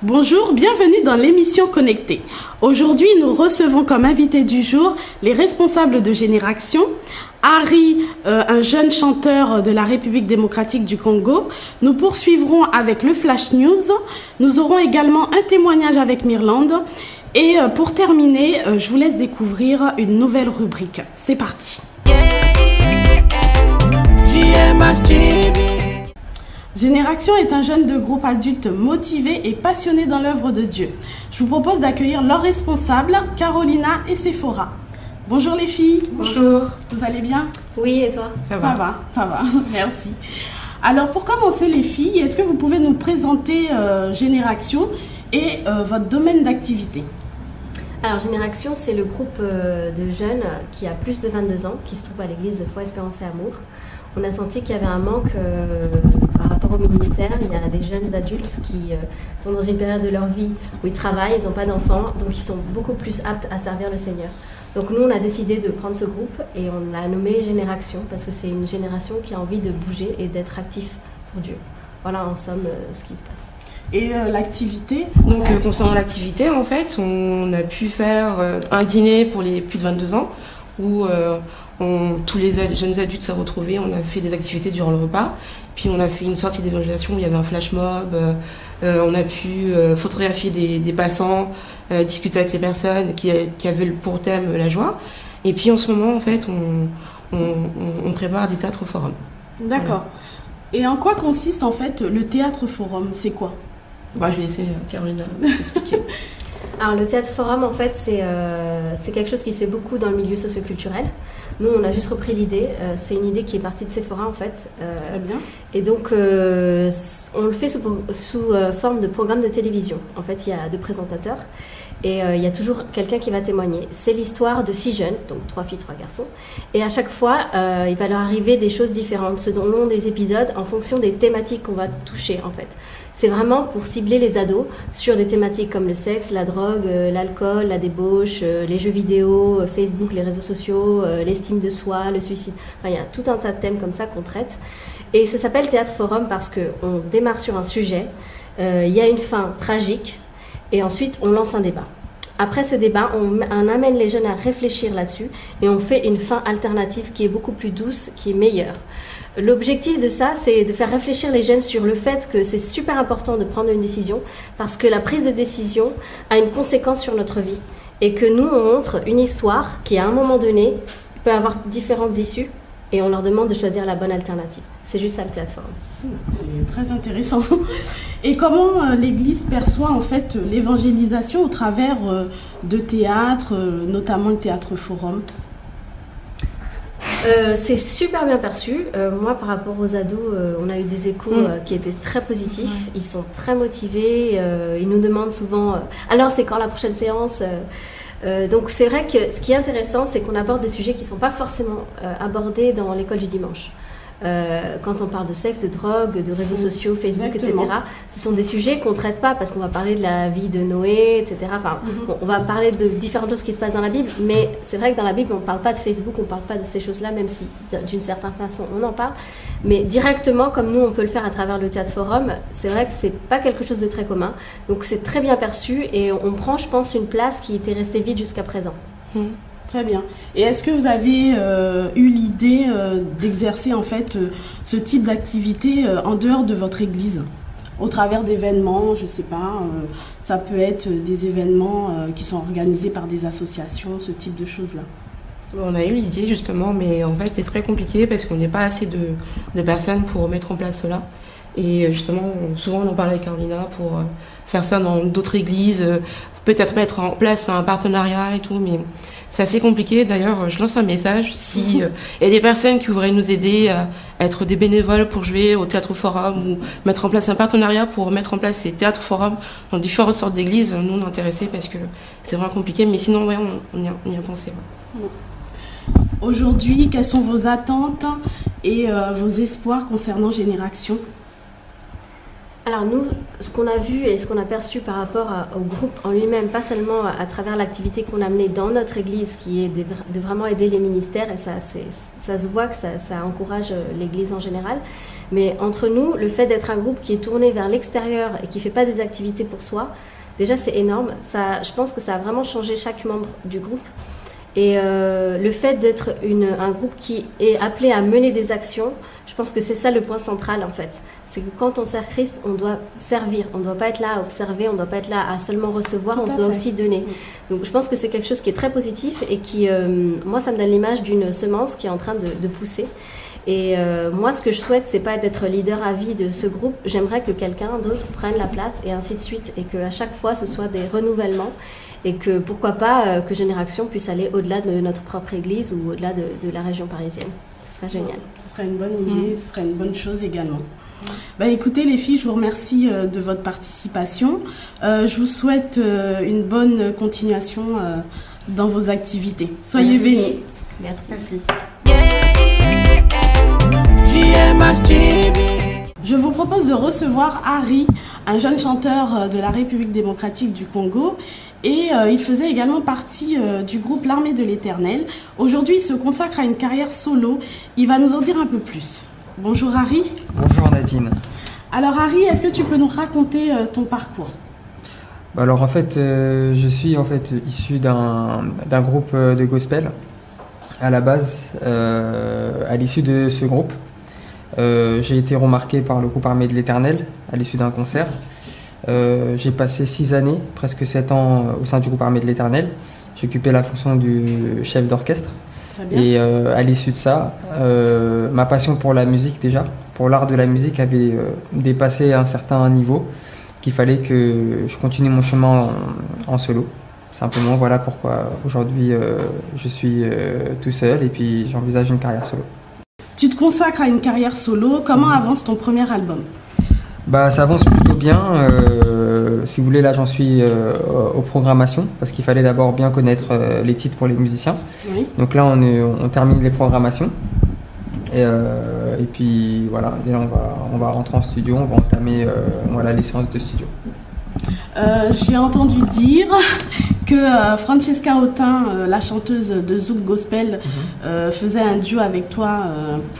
Bonjour, bienvenue dans l'émission Connectée. Aujourd'hui, nous recevons comme invité du jour les responsables de Génération, Harry, un jeune chanteur de la République démocratique du Congo. Nous poursuivrons avec le Flash News. Nous aurons également un témoignage avec Myrlande. Et pour terminer, je vous laisse découvrir une nouvelle rubrique. C'est parti. Génération est un jeune de groupe adulte motivé et passionné dans l'œuvre de Dieu. Je vous propose d'accueillir leurs responsables, Carolina et Sephora. Bonjour les filles. Bonjour. Vous allez bien? Oui, et toi? Ça va, merci. Alors pour commencer les filles, est-ce que vous pouvez nous présenter Génération et votre domaine d'activité? Alors Génération, c'est le groupe de jeunes qui a plus de 22 ans, qui se trouve à l'église Foi, Espérance et Amour. On a senti qu'il y avait un manque par rapport au ministère. Il y a des jeunes adultes qui sont dans une période de leur vie où ils travaillent, ils n'ont pas d'enfants, donc ils sont beaucoup plus aptes à servir le Seigneur. Donc nous, on a décidé de prendre ce groupe et on l'a nommé Génération parce que c'est une génération qui a envie de bouger et d'être actif pour Dieu. Voilà en somme ce qui se passe. Et l'activité? Donc concernant l'activité, en fait, on a pu faire un dîner pour les plus de 22 ans où tous les jeunes adultes se retrouvaient, on a fait des activités durant le repas, puis on a fait une sortie d'évangélisation où il y avait un flash mob, on a pu photographier des passants, discuter avec les personnes qui avaient pour thème la joie, et puis en ce moment en fait on prépare des théâtres forums. D'accord. Voilà. Et en quoi consiste en fait le théâtre forum? C'est quoi? Je vais laisser Carolina expliquer. Alors le théâtre forum en fait c'est quelque chose qui se fait beaucoup dans le milieu socioculturel. Nous on a juste repris l'idée, c'est une idée qui est partie de Sephora en fait. Très bien. Et donc on le fait sous forme de programme de télévision. En fait il y a 2 présentateurs et il y a toujours quelqu'un qui va témoigner. C'est l'histoire de 6 jeunes, donc 3 filles, 3 garçons. Et à chaque fois il va leur arriver des choses différentes selon des épisodes en fonction des thématiques qu'on va toucher en fait. C'est vraiment pour cibler les ados sur des thématiques comme le sexe, la drogue, l'alcool, la débauche, les jeux vidéo, Facebook, les réseaux sociaux, l'estime de soi, le suicide. Enfin, il y a tout un tas de thèmes comme ça qu'on traite. Et ça s'appelle Théâtre Forum parce qu'on démarre sur un sujet, il y a une fin tragique et ensuite on lance un débat. Après ce débat, on amène les jeunes à réfléchir là-dessus et on fait une fin alternative qui est beaucoup plus douce, qui est meilleure. L'objectif de ça, c'est de faire réfléchir les jeunes sur le fait que c'est super important de prendre une décision parce que la prise de décision a une conséquence sur notre vie et que nous, on montre une histoire qui, à un moment donné, peut avoir différentes issues et on leur demande de choisir la bonne alternative. C'est juste ça le théâtre forum. C'est très intéressant. Et comment l'Église perçoit en fait l'évangélisation au travers de théâtre, notamment le théâtre forum? C'est super bien perçu. Moi, par rapport aux ados, on a eu des échos qui étaient très positifs. Ouais. Ils sont très motivés. Ils nous demandent souvent alors, c'est quand la prochaine séance? Donc, c'est vrai que ce qui est intéressant, c'est qu'on aborde des sujets qui ne sont pas forcément abordés dans l'école du dimanche. Quand on parle de sexe, de drogue, de réseaux sociaux, Facebook, exactement, etc. Ce sont des sujets qu'on ne traite pas parce qu'on va parler de la vie de Noé, etc. Enfin, bon, on va parler de différentes choses qui se passent dans la Bible, mais c'est vrai que dans la Bible, on ne parle pas de Facebook, on ne parle pas de ces choses-là, même si d'une certaine façon, on en parle. Mais directement, comme nous, on peut le faire à travers le théâtre forum, c'est vrai que ce n'est pas quelque chose de très commun. Donc, c'est très bien perçu et on prend, je pense, une place qui était restée vide jusqu'à présent. Très bien. Et est-ce que vous avez eu l'idée d'exercer en fait ce type d'activité en dehors de votre église, au travers d'événements, je ne sais pas, ça peut être des événements qui sont organisés par des associations, ce type de choses-là? On a eu l'idée justement, mais en fait c'est très compliqué parce qu'on n'est pas assez de personnes pour mettre en place cela. Et justement, souvent on en parle avec Carolina pour faire ça dans d'autres églises, peut-être mettre en place un partenariat et tout, mais c'est assez compliqué. D'ailleurs, je lance un message. Si y a des personnes qui voudraient nous aider à être des bénévoles pour jouer au théâtre forum ou mettre en place un partenariat pour mettre en place ces théâtres forums dans différentes sortes d'églises, nous on est intéressés parce que c'est vraiment compliqué. Mais sinon, ouais, on y a pensé. Ouais. Aujourd'hui, quelles sont vos attentes et vos espoirs concernant Génération? Alors nous, ce qu'on a vu et ce qu'on a perçu par rapport au groupe en lui-même, pas seulement à travers l'activité qu'on a menée dans notre église, qui est de vraiment aider les ministères, et ça se voit que ça encourage l'église en général, Mais entre nous, le fait d'être un groupe qui est tourné vers l'extérieur et qui ne fait pas des activités pour soi, déjà c'est énorme. Ça, je pense que ça a vraiment changé chaque membre du groupe. Et le fait d'être un groupe qui est appelé à mener des actions, je pense que c'est ça le point central en fait. C'est que quand on sert Christ, on doit servir. On ne doit pas être là à observer, on ne doit pas être là à seulement recevoir, on doit aussi donner. Donc je pense que c'est quelque chose qui est très positif et qui, moi, ça me donne l'image d'une semence qui est en train de pousser. Et moi, ce que je souhaite, c'est pas d'être leader à vie de ce groupe. J'aimerais que quelqu'un d'autre prenne la place et ainsi de suite. Et qu'à chaque fois, ce soit des renouvellements. Et que, pourquoi pas, que Génération puisse aller au-delà de notre propre église ou au-delà de la région parisienne. Ce serait génial. Ce serait une bonne idée, ce serait une bonne chose également. Bah, écoutez les filles, je vous remercie de votre participation. Je vous souhaite une bonne continuation dans vos activités. Soyez bénis. Merci. Je vous propose de recevoir Harry, un jeune chanteur de la République démocratique du Congo. Et il faisait également partie du groupe L'Armée de l'Éternel. Aujourd'hui, il se consacre à une carrière solo. Il va nous en dire un peu plus. Bonjour Harry. Bonjour Nadine. Alors Harry, est-ce que tu peux nous raconter ton parcours ? Alors en fait, je suis issu d'un groupe de gospel à la base. À l'issue de ce groupe, j'ai été remarqué par le groupe Armée de l'Éternel à l'issue d'un concert. J'ai passé 6 années, presque 7 ans au sein du groupe Armée de l'Éternel. J'ai occupé la fonction du chef d'orchestre. Et à l'issue de ça, ma passion pour la musique déjà, pour l'art de la musique avait dépassé un certain niveau qu'il fallait que je continue mon chemin en solo. Simplement, voilà pourquoi aujourd'hui je suis tout seul et puis j'envisage une carrière solo. Tu te consacres à une carrière solo. Comment avance ton premier album ? Bah, ça avance plutôt bien. Si vous voulez, là, j'en suis aux programmations parce qu'il fallait d'abord bien connaître les titres pour les musiciens. Oui. Donc là, on termine les programmations. Et puis voilà, et là, on va rentrer en studio, on va entamer les séances de studio. J'ai entendu dire que Francesca Autain, la chanteuse de Zouk Gospel, faisait un duo avec toi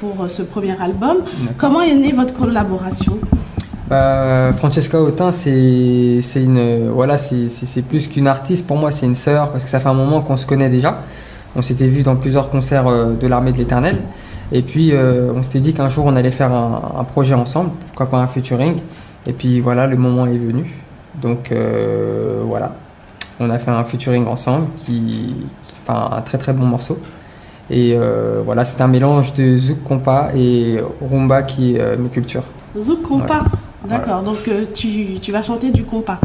pour ce premier album. D'accord. Comment est née votre collaboration ? Francesca Autain, c'est plus qu'une artiste. Pour moi, c'est une sœur parce que ça fait un moment qu'on se connaît déjà. On s'était vus dans plusieurs concerts de l'Armée de l'Éternel. Et puis, on s'était dit qu'un jour, on allait faire un projet ensemble, pourquoi pas un featuring. Et puis, voilà, le moment est venu. Donc, voilà, on a fait un featuring ensemble, un très très bon morceau. Et voilà, c'est un mélange de zouk compas et rumba qui est mes cultures. Zouk compas, voilà. D'accord, Voilà. Donc tu vas chanter du compas.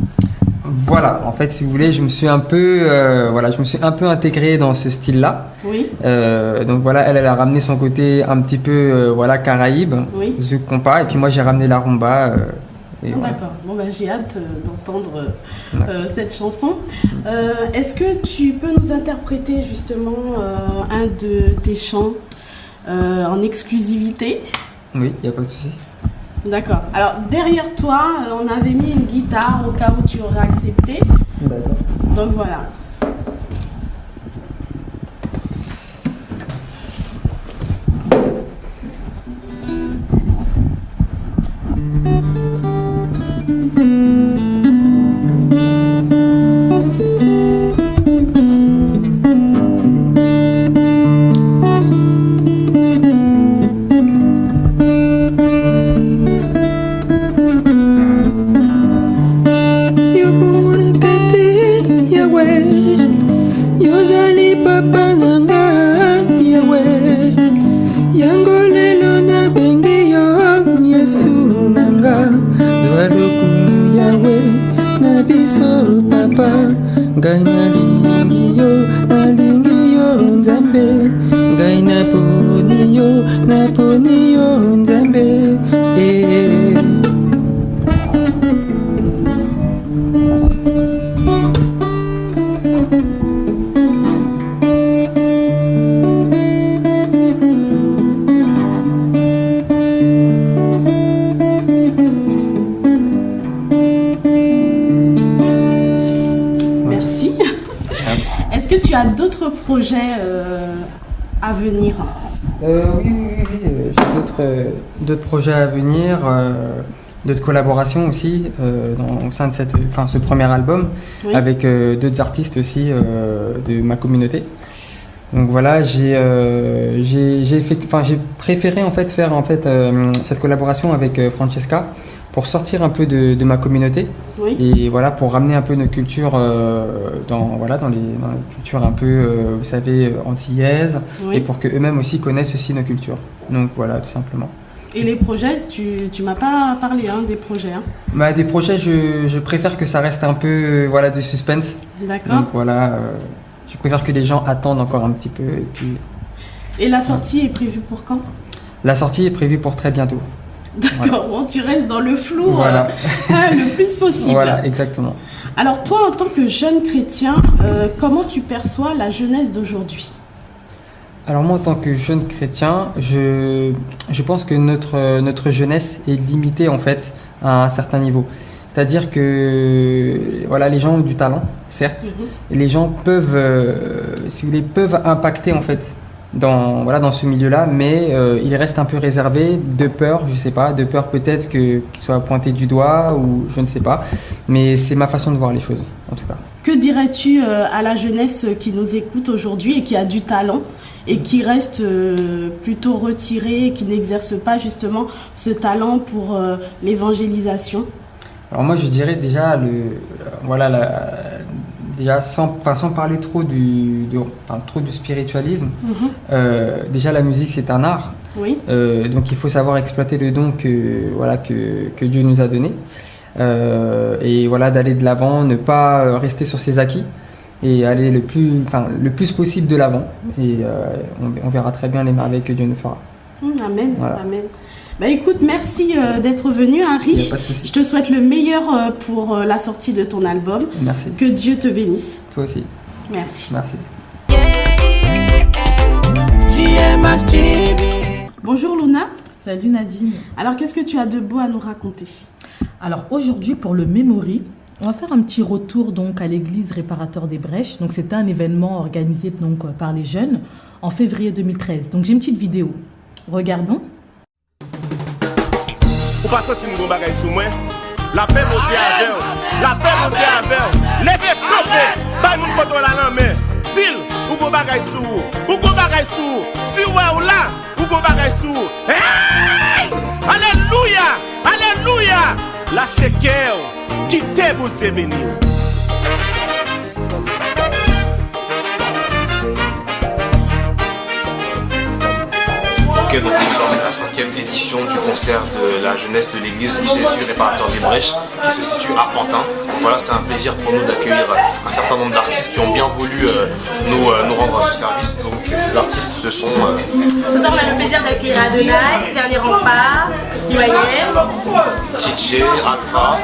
Voilà, en fait, si vous voulez, je me suis un peu intégré dans ce style-là. Oui. Donc voilà, elle a ramené son côté un petit peu Caraïbe, oui. zouk compas, et puis moi j'ai ramené la rumba. D'accord, bon, j'ai hâte d'entendre cette chanson. Est-ce que tu peux nous interpréter justement un de tes chants en exclusivité ? Oui, il n'y a pas de souci. D'accord. Alors derrière toi, on avait mis une guitare au cas où tu aurais accepté. D'accord. Donc voilà. Est-ce que tu as d'autres projets à venir ? Oui, j'ai d'autres projets à venir, d'autres collaborations aussi au sein de ce premier album, Oui. avec d'autres artistes aussi de ma communauté. Donc voilà, j'ai préféré en fait faire cette collaboration avec Francesca pour sortir un peu de ma communauté Oui. et voilà pour ramener un peu nos cultures dans les cultures un peu vous savez antillaises Oui. et pour que eux-mêmes aussi connaissent aussi nos cultures. Donc voilà, tout simplement. Et les projets, tu m'as pas parlé des projets. Hein. Bah, des projets, je préfère que ça reste un peu voilà de suspense. D'accord. Donc voilà, je préfère que les gens attendent encore un petit peu et puis Et la sortie est prévue pour quand? la sortie est prévue pour très bientôt. D'accord, bon, tu restes dans le flou Voilà. le plus possible. Voilà, exactement. Alors toi, en tant que jeune chrétien, comment tu perçois la jeunesse d'aujourd'hui? Alors moi, en tant que jeune chrétien, je pense que notre jeunesse est limitée en fait à un certain niveau. C'est-à-dire que voilà, les gens ont du talent, certes, et les gens peuvent, si vous voulez, peuvent impacter en fait dans ce milieu-là, mais ils restent un peu réservés de peur, je sais pas, de peur peut-être qu'ils soient pointés du doigt ou je ne sais pas, mais c'est ma façon de voir les choses en tout cas. Que dirais-tu à la jeunesse qui nous écoute aujourd'hui et qui a du talent et qui reste plutôt retirée, qui n'exerce pas justement ce talent pour l'évangélisation? Alors moi je dirais déjà déjà sans parler trop du spiritualisme, déjà la musique c'est un art, Oui. donc il faut savoir exploiter le don que Dieu nous a donné, et voilà d'aller de l'avant, ne pas rester sur ses acquis et aller le plus possible de l'avant, et on verra très bien les merveilles que Dieu nous fera. Amen, Voilà. amen. Bah écoute, merci d'être venu, Il Harry. n'y a pas de souci. Je te souhaite le meilleur pour la sortie de ton album. Merci. Que Dieu te bénisse. Toi aussi. Merci. Merci. Bonjour Luna. Salut Nadine. Alors qu'est-ce que tu as de beau à nous raconter? Alors aujourd'hui pour le Memory, on va faire un petit retour donc à l'église Réparateur des Brèches. Donc c'était un événement organisé donc par les jeunes en février 2013. Donc j'ai une petite vidéo. Regardons. Ou pas sortir mon bagage sous moi. La paix mon Dieu avec. La paix mon Dieu avec. Levez camper. Pas mon poteau là non mais. S'il ou bon bagage sous. Ou bon bagage sous. Si ouais ou là, ou bon bagage sous. Hey! Alléluia! Alléluia! Lâchez cœur. Quittez bon Dieu béni. Ok, donc ce soir c'est la 5e édition du concert de la jeunesse de l'église Jésus Réparateur des Brèches qui se situe à Pantin. Donc voilà, c'est un plaisir pour nous d'accueillir un certain nombre d'artistes qui ont bien voulu nous rendre ce service. Donc ces artistes ce sont... Ce soir on a le plaisir d'accueillir Adonai, Dernier Rempart, Noyem, DJ, Alpha.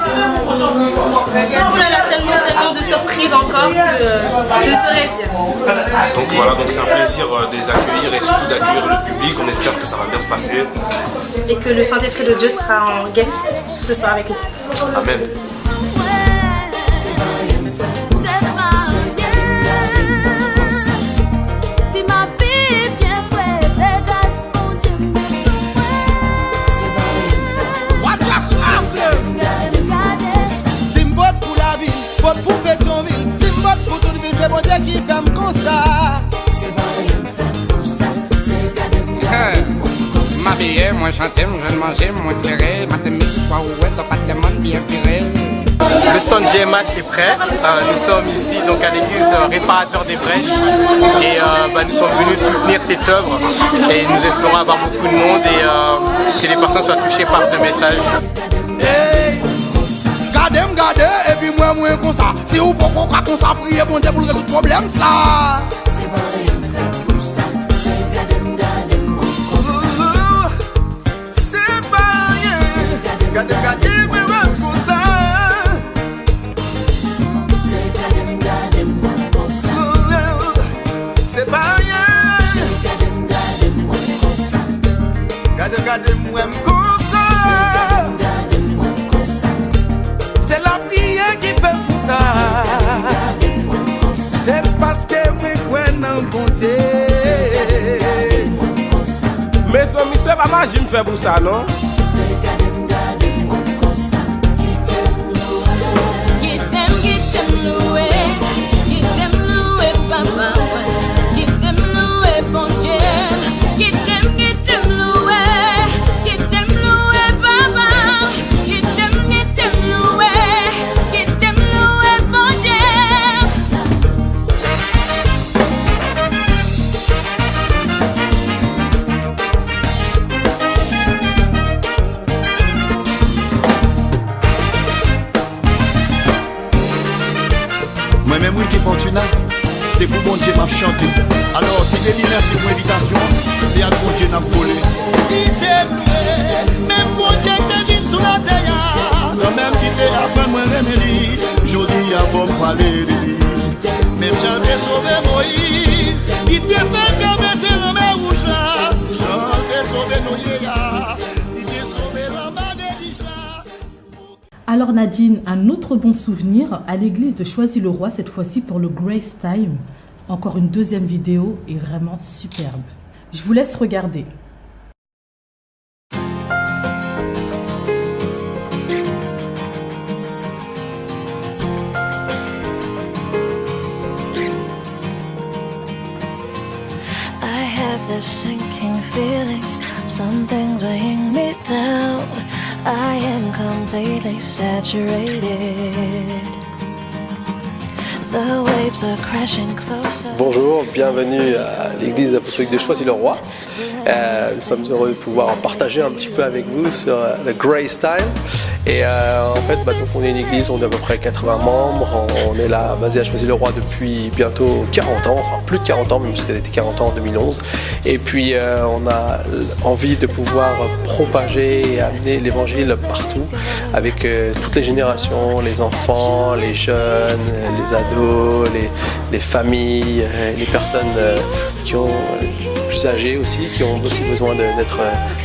Oh là là, tellement de surprises encore que je ne saurais dire. Donc voilà, donc c'est un plaisir de les accueillir et surtout d'accueillir le public. On espère que ça va bien se passer. Et que le Saint-Esprit de Dieu sera en guest ce soir avec nous. Amen. Moi chanter, moi je manger, moi éclairer, ma thémique soit ouée, t'as pas de monde bien viré. Le stand GMH est prêt. Nous sommes ici donc à l'église Réparateur des Brèches et nous sommes venus soutenir cette œuvre et nous espérons avoir beaucoup de monde et que les personnes soient touchées par ce message. Hey! Gardez, et puis moi comme ça. Si vous pouvez comme ça, prier bon Dieu pour résoudre le problème ça. Gardez-moi comme ça. C'est pas rien. Gardez-moi comme ça. C'est la prière qui fait pour ça. C'est parce que vous croyez en bon Dieu. mes amis, c'est pas mal, je me fais pour ça, non? Moi-même, oui, qui Fortuna, c'est pour bon Dieu m'a chanté. Alors, si les merci pour l'invitation, c'est à bon Dieu n'a volé. Il t'aime, même bon Dieu t'a dit sous la terre. Quand même, qui t'est après moi, remédie. Je dis avant de parler de lui. Même j'avais sauvé Moïse. Il t'a fait comme c'est le mer rouge là. J'avais sauvé Noéga. Il t'a sauvé la main des riches là. Alors Nadine, un autre bon souvenir à l'église de Choisy-le-Roi, cette fois-ci pour le Grace Time. Encore une deuxième vidéo et vraiment superbe. Je vous laisse regarder. I have this sinking feeling, something's weighing me down. I am completely saturated. The waves are crashing closer. Bonjour, bienvenue à l'église apostolique de Choisy-le-Roi. Nous sommes heureux de pouvoir partager un petit peu avec vous sur le Grace Time. Et en fait, donc on est une église, on est à peu près 80 membres. On est là, basé à Choisy-le-Roi depuis bientôt 40 ans, enfin plus de 40 ans, même parce qu'elle était 40 ans en 2011. Et puis on a envie de pouvoir propager et amener l'évangile partout, avec toutes les générations, les enfants, les jeunes, les ados, les familles, les personnes qui ont plus âgés aussi, qui ont aussi besoin d'être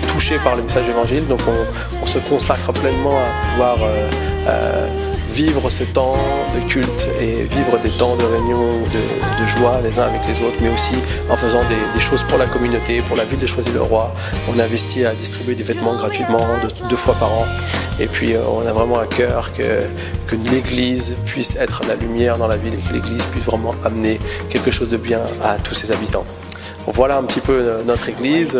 touchés par le message évangile. Donc on se consacre pleinement à pouvoir vivre ce temps de culte et vivre des temps de réunion, de joie les uns avec les autres, mais aussi en faisant des choses pour la communauté, pour la ville de Choisy-le-Roi. On investit à distribuer des vêtements gratuitement 2 fois par an. Et puis on a vraiment à cœur que l'église puisse être la lumière dans la ville et que l'église puisse vraiment amener quelque chose de bien à tous ses habitants. Voilà un petit peu notre église.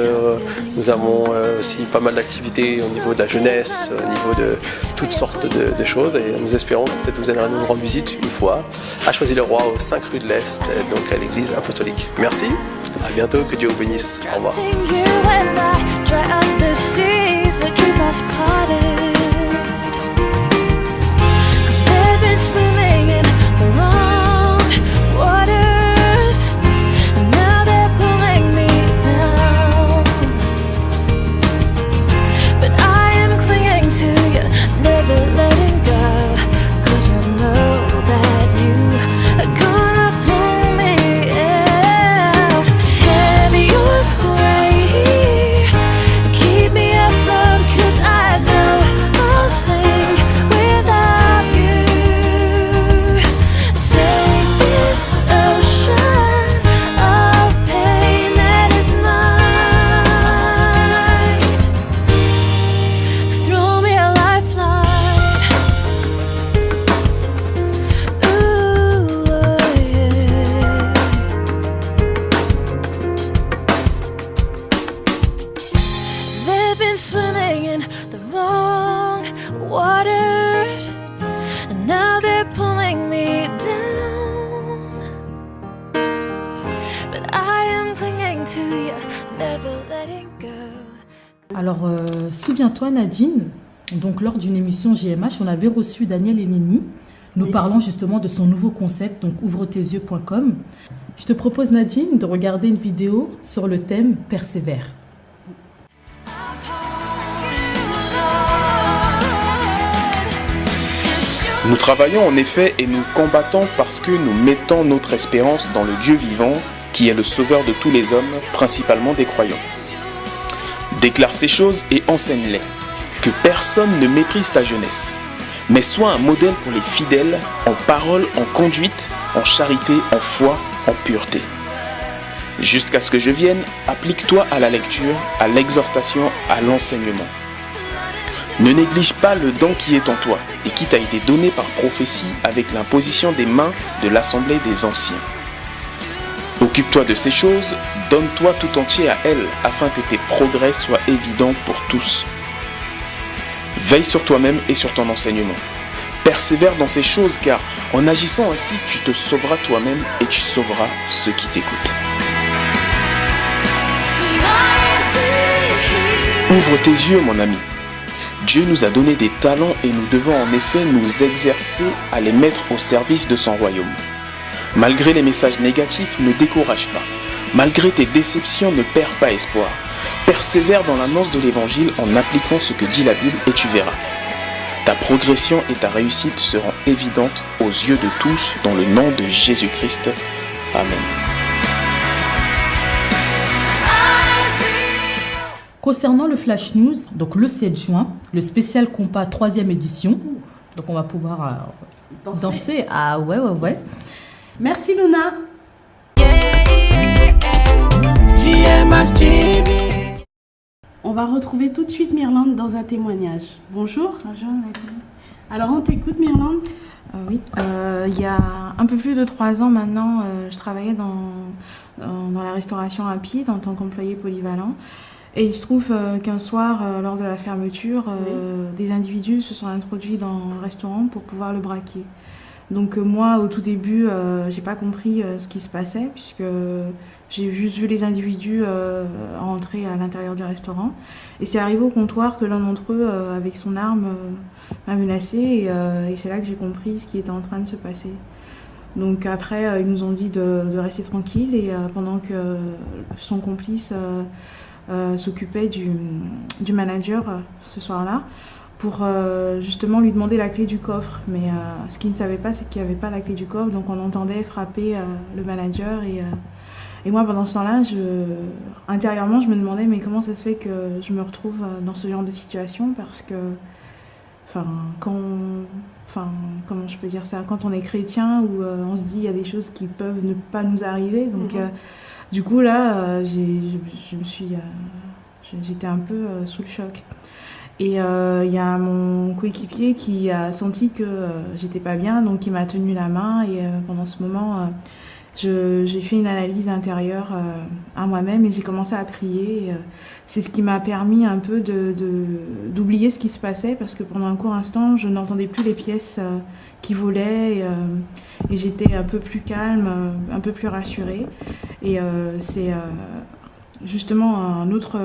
Nous avons aussi pas mal d'activités au niveau de la jeunesse, au niveau de toutes sortes de choses. Et nous espérons que peut-être vous allez nous rendre visite une fois à Choisy-le-Roi, au 5 rue de l'Est, donc à l'église apostolique. Merci, à bientôt, que Dieu vous bénisse. Au revoir. Alors, souviens-toi Nadine, donc lors d'une émission GMH, on avait reçu Daniel Enini, nous parlant justement de son nouveau concept, donc ouvre-tes-yeux.com. Je te propose Nadine de regarder une vidéo sur le thème « Persévère ». Nous travaillons en effet et nous combattons parce que nous mettons notre espérance dans le Dieu vivant qui est le sauveur de tous les hommes, principalement des croyants. Déclare ces choses et enseigne-les. Que personne ne méprise ta jeunesse, mais sois un modèle pour les fidèles en parole, en conduite, en charité, en foi, en pureté. Jusqu'à ce que je vienne, applique-toi à la lecture, à l'exhortation, à l'enseignement. Ne néglige pas le don qui est en toi et qui t'a été donné par prophétie avec l'imposition des mains de l'assemblée des anciens. Occupe-toi de ces choses, donne-toi tout entier à elles afin que tes progrès soient évidents pour tous. Veille sur toi-même et sur ton enseignement. Persévère dans ces choses car en agissant ainsi, tu te sauveras toi-même et tu sauveras ceux qui t'écoutent. Ouvre tes yeux, mon ami. Dieu nous a donné des talents et nous devons en effet nous exercer à les mettre au service de son royaume. Malgré les messages négatifs, ne décourage pas. Malgré tes déceptions, ne perds pas espoir. Persévère dans l'annonce de l'évangile en appliquant ce que dit la Bible et tu verras. Ta progression et ta réussite seront évidentes aux yeux de tous dans le nom de Jésus-Christ. Amen. Concernant le Flash News, donc le 7 juin, le spécial compas 3e édition, donc on va pouvoir danser. Ah ouais. Merci Luna. On va retrouver tout de suite Myrlande dans un témoignage. Bonjour. Bonjour Nathalie. Alors on t'écoute Myrlande. Oui, il y a un peu plus de 3 ans maintenant, je travaillais dans la restauration rapide en tant qu'employé polyvalent. Et il se trouve qu'un soir, lors de la fermeture, des individus se sont introduits dans le restaurant pour pouvoir le braquer. Donc moi, au tout début, j'ai pas compris ce qui se passait puisque j'ai juste vu les individus rentrer à l'intérieur du restaurant. Et c'est arrivé au comptoir que l'un d'entre eux, avec son arme, m'a menacé et c'est là que j'ai compris ce qui était en train de se passer. Donc après, ils nous ont dit de rester tranquille et pendant que son complice s'occupait du manager ce soir-là pour justement lui demander la clé du coffre. Mais ce qu'il ne savait pas, c'est qu'il n'y avait pas la clé du coffre, donc on entendait frapper le manager. Et moi, pendant ce temps-là, intérieurement, je me demandais mais comment ça se fait que je me retrouve dans ce genre de situation parce que, comment je peux dire ça, quand on est chrétien où on se dit il y a des choses qui peuvent ne pas nous arriver, donc du coup là, j'étais un peu sous le choc. Et il y a mon coéquipier qui a senti que j'étais pas bien, donc il m'a tenu la main et pendant ce moment, j'ai fait une analyse intérieure à moi-même et j'ai commencé à prier. Et, c'est ce qui m'a permis un peu d'oublier ce qui se passait parce que pendant un court instant, je n'entendais plus les pièces qui volaient et j'étais un peu plus calme, un peu plus rassurée. Et c'est justement un autre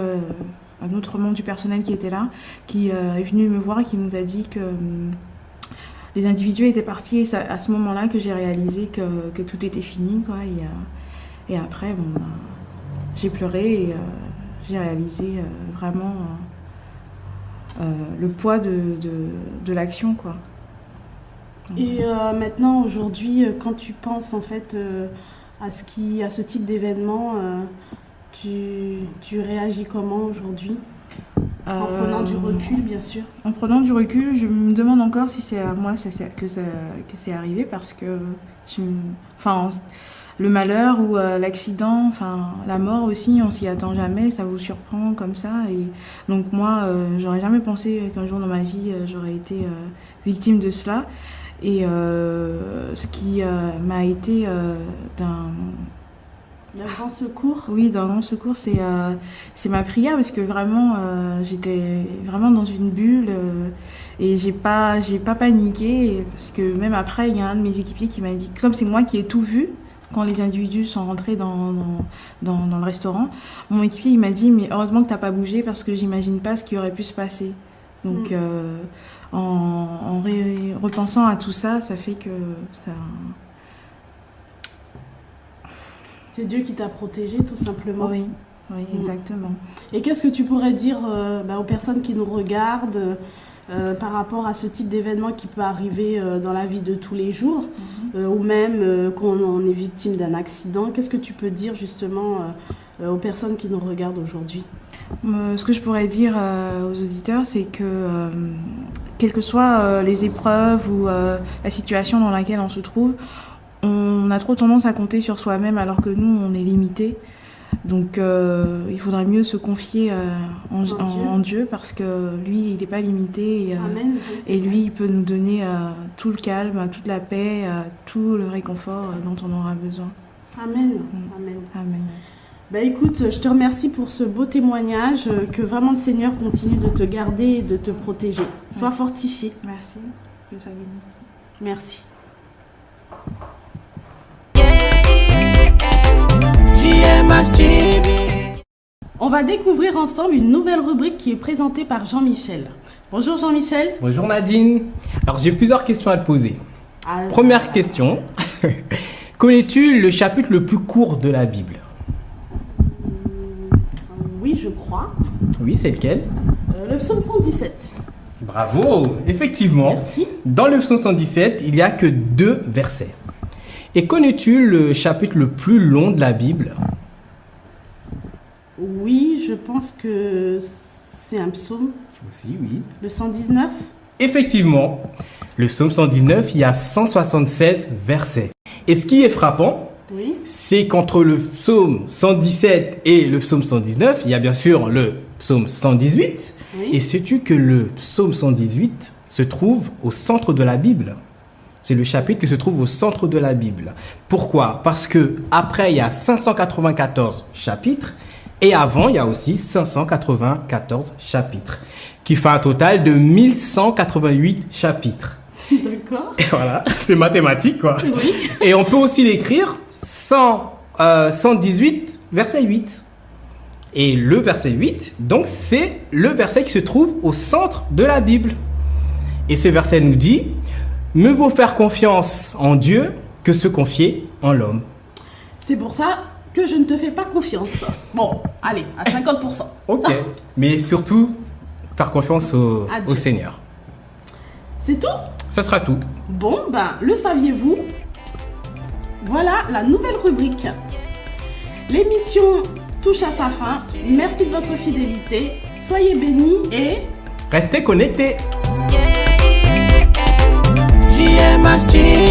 membre du personnel qui était là, qui est venu me voir et qui nous a dit que les individus étaient partis. Et c'est à ce moment-là que j'ai réalisé que tout était fini, quoi. Et après, j'ai pleuré et j'ai réalisé vraiment le poids de l'action, quoi. Et maintenant, aujourd'hui, quand tu penses en fait à ce type d'événement, tu réagis comment aujourd'hui ? En prenant du recul, bien sûr. En prenant du recul, je me demande encore si c'est à moi que c'est arrivé parce que le malheur ou l'accident, la mort aussi, on s'y attend jamais, ça vous surprend comme ça. Et donc moi, j'aurais jamais pensé qu'un jour dans ma vie, j'aurais été victime de cela. Et ce qui m'a été d'un grand secours. Oui, d'un grand secours, c'est ma prière parce que vraiment, j'étais vraiment dans une bulle et j'ai pas paniqué parce que même après, il y a un de mes équipiers qui m'a dit, comme c'est moi qui ai tout vu quand les individus sont rentrés dans le restaurant, mon équipier il m'a dit mais heureusement que t'as pas bougé parce que j'imagine pas ce qui aurait pu se passer. Donc en repensant à tout ça, ça fait que ça... C'est Dieu qui t'a protégé, tout simplement. Oui, exactement. Et qu'est-ce que tu pourrais dire aux personnes qui nous regardent par rapport à ce type d'événement qui peut arriver dans la vie de tous les jours, ou même quand on est victime d'un accident? Qu'est-ce que tu peux dire justement aux personnes qui nous regardent aujourd'hui? Ce que je pourrais dire aux auditeurs, c'est que quelles que soient les épreuves ou la situation dans laquelle on se trouve, on a trop tendance à compter sur soi-même alors que nous, on est limité. Donc il faudrait mieux se confier en Dieu parce que lui, il n'est pas limité et lui, il peut nous donner tout le calme, toute la paix, tout le réconfort dont on aura besoin. Amen. Amen. Amen. Bah écoute, je te remercie pour ce beau témoignage, que vraiment le Seigneur continue de te garder et de te protéger. Sois fortifié. Merci. Que sois béni pour ça. Merci. On va découvrir ensemble une nouvelle rubrique qui est présentée par Jean-Michel. Bonjour Jean-Michel. Bonjour Nadine. Alors j'ai plusieurs questions à te poser. Première question. Connais-tu le chapitre le plus court de la Bible? Oui, je crois. Oui, c'est lequel? Le psaume 117. Bravo, effectivement. Merci. Dans le psaume 117, il n'y a que 2 versets. Et connais-tu le chapitre le plus long de la Bible? Oui, je pense que c'est un psaume. Aussi, oui. Le 119? Effectivement, le psaume 119, il y a 176 versets. Et ce qui est frappant, c'est qu'entre le psaume 117 et le psaume 119, il y a bien sûr le psaume 118. Et sais-tu que le psaume 118 se trouve au centre de la Bible? C'est le chapitre qui se trouve au centre de la Bible. Pourquoi? Parce que après il y a 594 chapitres et avant il y a aussi 594 chapitres, qui fait un total de 1188 chapitres. D'accord. Et voilà, c'est mathématique quoi. Oui. Et on peut aussi l'écrire 118 verset 8. Et le verset 8, donc c'est le verset qui se trouve au centre de la Bible. Et ce verset nous dit: mieux vaut faire confiance en Dieu que se confier en l'homme. C'est pour ça que je ne te fais pas confiance. Bon, allez, à 50%. Ok, mais surtout faire confiance au Seigneur. C'est tout? Ça sera tout. Bon, ben, le saviez-vous? Voilà la nouvelle rubrique. L'émission touche à sa fin. Merci de votre fidélité. Soyez bénis et... restez connectés. JMH TV.